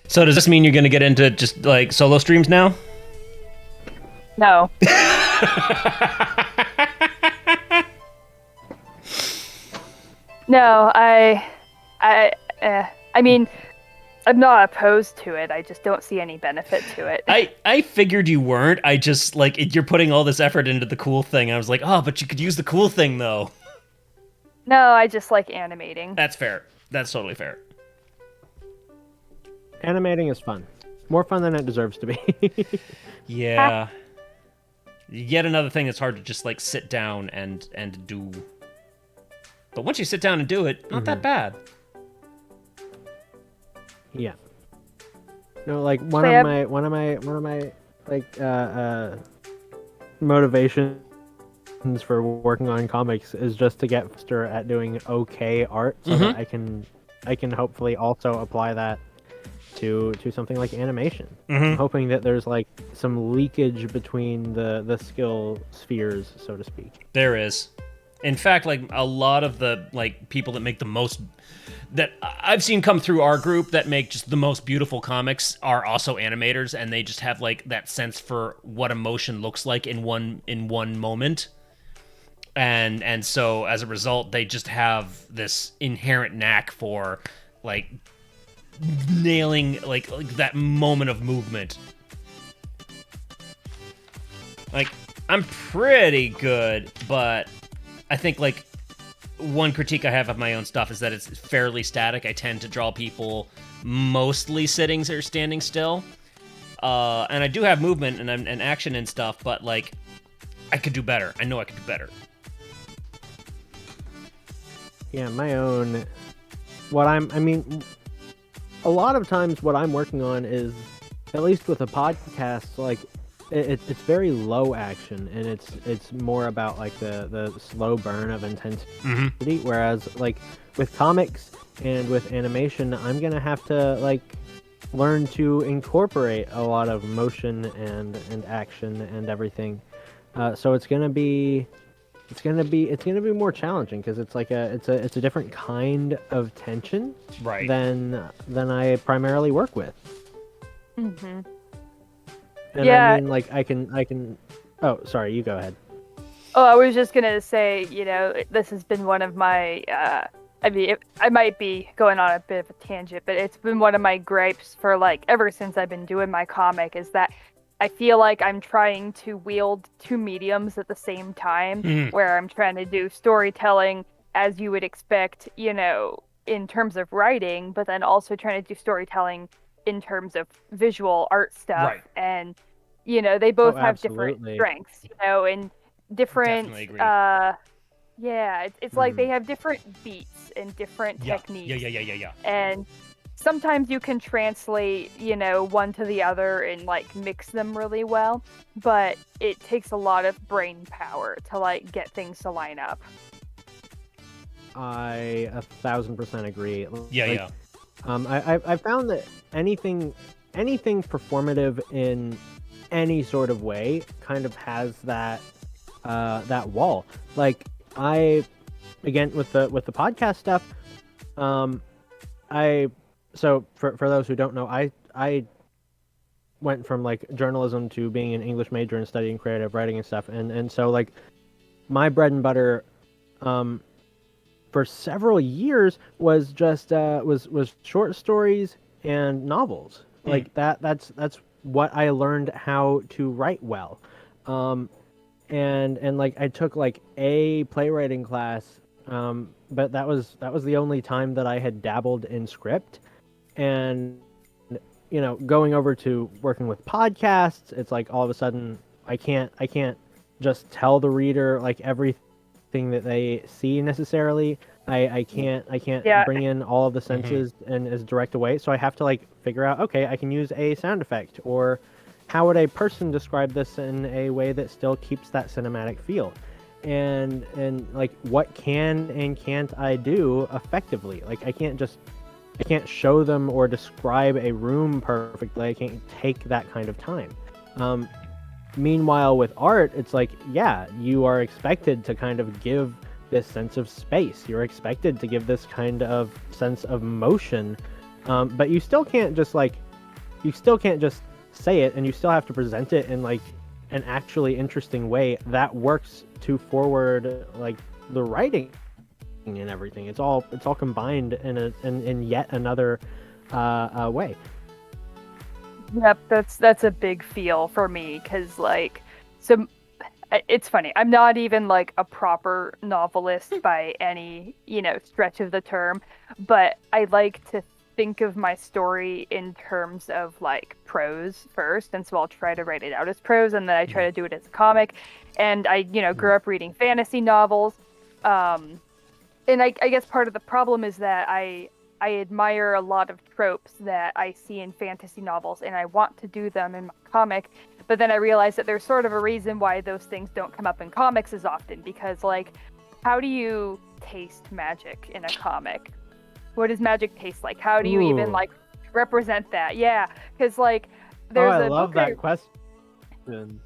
So does this mean you're going to get into just like solo streams now? No. No, I mean, I'm not opposed to it. I just don't see any benefit to it. I figured you weren't. I just, like, you're putting all this effort into the cool thing. I was like, oh, but you could use the cool thing, though. No, I just like animating. That's fair. That's totally fair. Animating is fun. More fun than it deserves to be. Yeah. Yet another thing that's hard to just, like, sit down and do. But once you sit down and do it, not that bad. Yeah. No, like one of my like motivations for working on comics is just to get faster at doing okay art, so that I can hopefully also apply that to something like animation. I'm hoping that there's like some leakage between the skill spheres, so to speak. There is. In fact, like a lot of the like people that make the most that I've seen come through our group that make just the most beautiful comics are also animators, and they just have like that sense for what emotion looks like in one moment. And so as a result, they just have this inherent knack for like nailing like that moment of movement. Like I'm pretty good, but I think like one critique I have of my own stuff is that it's fairly static. I tend to draw people mostly sitting or standing still. And I do have movement and action and stuff, but like I could do better. I know I could do better. Yeah, my own. I mean, a lot of times what I'm working on is, at least with a podcast, like it's very low action, and it's more about like the slow burn of intensity. Whereas like with comics and with animation, I'm gonna have to like learn to incorporate a lot of motion and action and everything. So it's gonna be more challenging because it's like it's a different kind of tension, right, than I primarily work with. And yeah. I mean, like I can. Oh, sorry. You go ahead. Oh, I was just gonna say, this has been one of my. I mean, I might be going on a bit of a tangent, but it's been one of my gripes for like ever since I've been doing my comic is that I feel like I'm trying to wield two mediums at the same time, where I'm trying to do storytelling as you would expect, in terms of writing, but then also trying to do storytelling in terms of visual art stuff. Right. And, they both have absolutely. different strengths, and different, Definitely agree. yeah, it's like they have different beats and different techniques. Yeah. And sometimes you can translate, one to the other and like mix them really well, but it takes a lot of brain power to like get things to line up. I 1,000% agree. Yeah. I found that anything performative in any sort of way kind of has that wall. Like again with the podcast stuff, so for those who don't know, I went from like journalism to being an English major and studying creative writing and stuff, and so like my bread and butter for several years was just was short stories and novels. Like that's what I learned how to write well. And like I took like a playwriting class, but that was the only time that I had dabbled in script. And going over to working with podcasts, it's like all of a sudden I can't just tell the reader like everything that they see necessarily. I can't bring in all of the senses in as direct a way, so I have to like figure out, okay, I can use a sound effect, or how would a person describe this in a way that still keeps that cinematic feel, and like what can and can't I do effectively. Like I can't show them or describe a room perfectly. I can't take that kind of time. Meanwhile, with art, it's like, yeah, you are expected to kind of give this sense of space. You're expected to give this kind of sense of motion, but you still can't just like you still can't just say it, and you still have to present it in like an actually interesting way that works to forward like the writing and everything. It's all combined in yet another way. Yep, that's a big feel for me because like, so it's funny. I'm not even like a proper novelist by any stretch of the term, but I like to think of my story in terms of like prose first, and so I'll try to write it out as prose, and then I try to do it as a comic. And I grew up reading fantasy novels, and I guess part of the problem is that I admire a lot of tropes that I see in fantasy novels, and I want to do them in my comic. But then I realize that there's sort of a reason why those things don't come up in comics as often, because like, how do you taste magic in a comic? What does magic taste like? How do you even like represent that? Yeah, because like there's I a love book that question.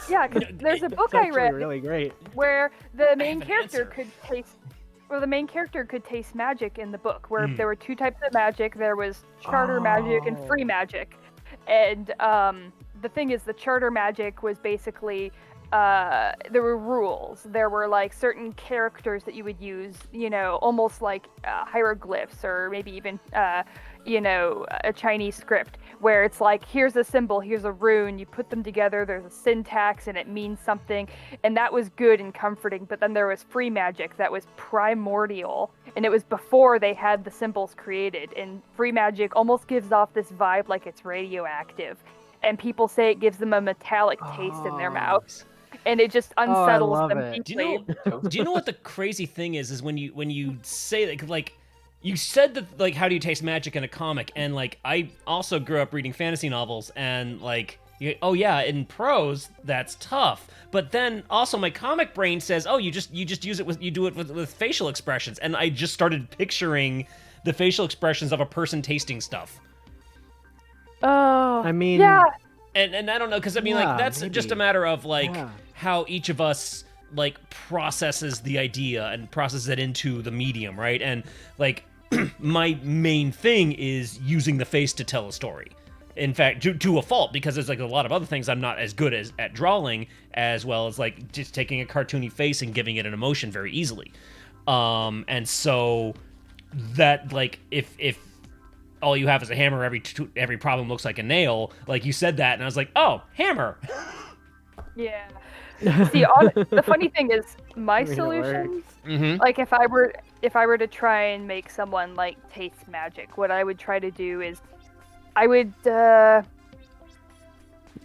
Yeah, because there's a book I read really great where the main answer. the main character could taste magic in the book, where there were two types of magic. There was charter magic and free magic. And the thing is, the charter magic was basically there were rules. There were like certain characters that you would use, almost like hieroglyphs, or maybe even a Chinese script, where it's like, here's a symbol, here's a rune, you put them together, there's a syntax and it means something, and that was good and comforting. But then there was free magic that was primordial, and it was before they had the symbols created, and free magic almost gives off this vibe like it's radioactive, and people say it gives them a metallic taste in their mouths, and it just unsettles them deeply. Do you know what the crazy thing is when you say like you said that, like, how do you taste magic in a comic? And like, I also grew up reading fantasy novels, and like, oh yeah, in prose that's tough. But then also my comic brain says, oh, you just use it with facial expressions, and I just started picturing the facial expressions of a person tasting stuff. Oh, I mean, yeah. And I don't know, because I mean, like, that's just a matter of like how each of us like processes the idea and processes it into the medium, right? And like, my main thing is using the face to tell a story. In fact, to a fault, because there's like a lot of other things I'm not as good at drawing, as well as like just taking a cartoony face and giving it an emotion very easily. And so that, like, if all you have is a hammer, every problem looks like a nail, like you said that, and I was like, oh, hammer. Yeah. See, the funny thing is, my solution, like if I were to try and make someone like taste magic, what I would try to do is, I would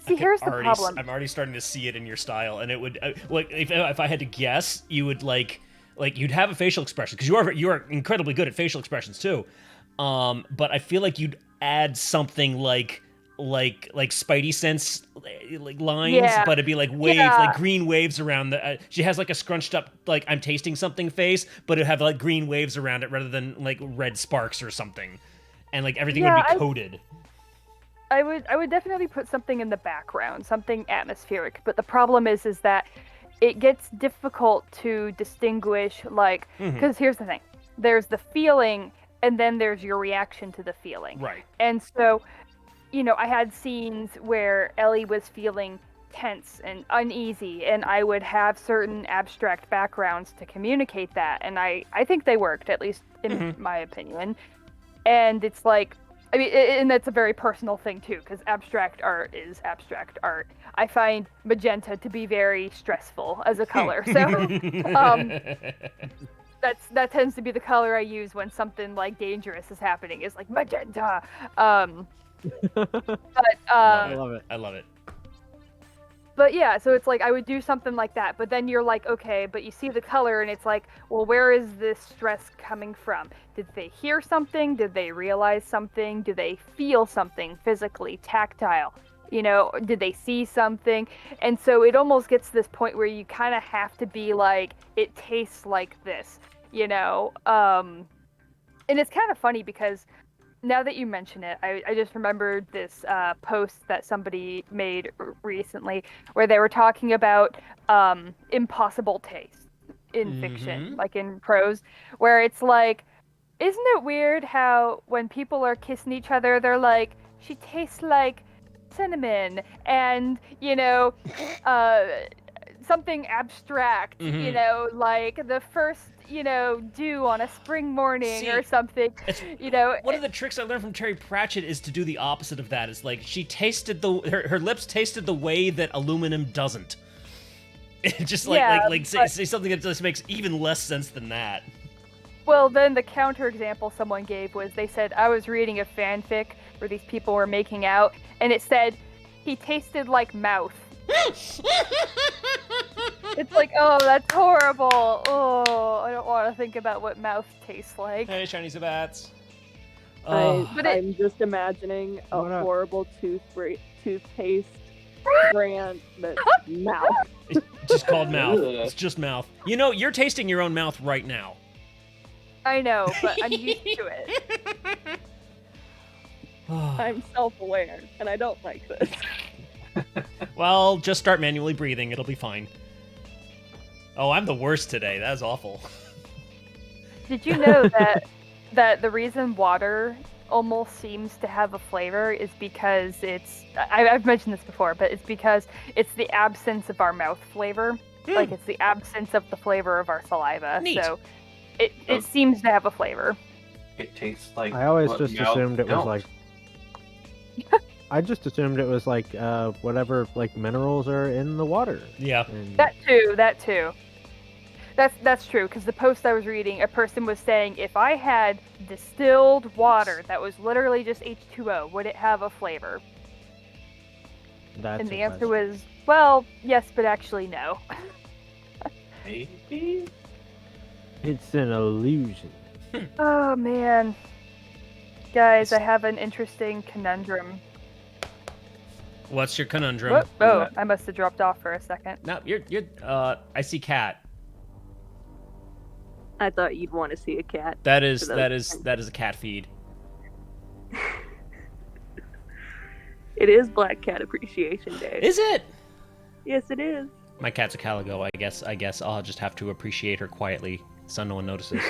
see. Here's the problem. I'm already starting to see it in your style, and it would like if I had to guess, you would like you'd have a facial expression, because you are incredibly good at facial expressions too. But I feel like you'd add something like Spidey sense like lines, but it'd be like waves, like green waves around the. She has like a scrunched up like I'm tasting something face, but it'd have like green waves around it rather than like red sparks or something, and like everything would be coated. I would definitely put something in the background, something atmospheric. But the problem is that it gets difficult to distinguish, like, because here's the thing: there's the feeling, and then there's your reaction to the feeling. Right. And so, I had scenes where Ellie was feeling tense and uneasy, and I would have certain abstract backgrounds to communicate that, and I think they worked, at least in my opinion. And it's like, I mean, and that's a very personal thing too, because abstract art is abstract art. I find magenta to be very stressful as a color, so that tends to be the color I use when something like dangerous is happening, is like magenta. I love it. I love it. But yeah, so it's like I would do something like that, but then you're like, okay, but you see the color, and it's like, well, where is this stress coming from? Did they hear something? Did they realize something? Do they feel something physically, tactile? Did they see something? And so it almost gets to this point where you kind of have to be like, it tastes like this, and it's kind of funny because now that you mention it, I just remembered this post that somebody made recently where they were talking about impossible taste in fiction, like in prose, where it's like, isn't it weird how when people are kissing each other, they're like, she tastes like cinnamon and, something abstract, like the first, dew on a spring morning or something, One of the tricks I learned from Terry Pratchett is to do the opposite of that. Is like she tasted her lips tasted the way that aluminum doesn't. Just say something that just makes even less sense than that. Well, then the counter example someone gave was they said, I was reading a fanfic where these people were making out, and it said, he tasted like mouth. It's like, oh, that's horrible. Oh, I don't want to think about what mouth tastes like. Hey, shiny Zabats. I'm just imagining a horrible toothpaste brand that's mouth. It's just called mouth. It's just mouth. You're tasting your own mouth right now. I know, but I'm used to it. I'm self-aware, and I don't like this. Well, just start manually breathing. It'll be fine. Oh, I'm the worst today. That was awful. Did you know that the reason water almost seems to have a flavor is because I've mentioned this before, but it's because it's the absence of our mouth flavor. Like, it's the absence of the flavor of our saliva. Neat. So it seems to have a flavor. It tastes like. I always just assumed it was like. I just assumed it was like whatever like minerals are in the water. Yeah. And... That too. That's true, because the post I was reading, a person was saying, if I had distilled water that was literally just H2O, would it have a flavor? And the answer was, well, yes, but actually no. Maybe? It's an illusion. Oh, man. Guys, I have an interesting conundrum. What's your conundrum? Oh, I must have dropped off for a second. No, you're I see cat. I thought you'd want to see a cat. That is a cat feed. It is Black Cat Appreciation Day. Is it? Yes, it is. My cat's a calico. I guess I'll just have to appreciate her quietly so no one notices.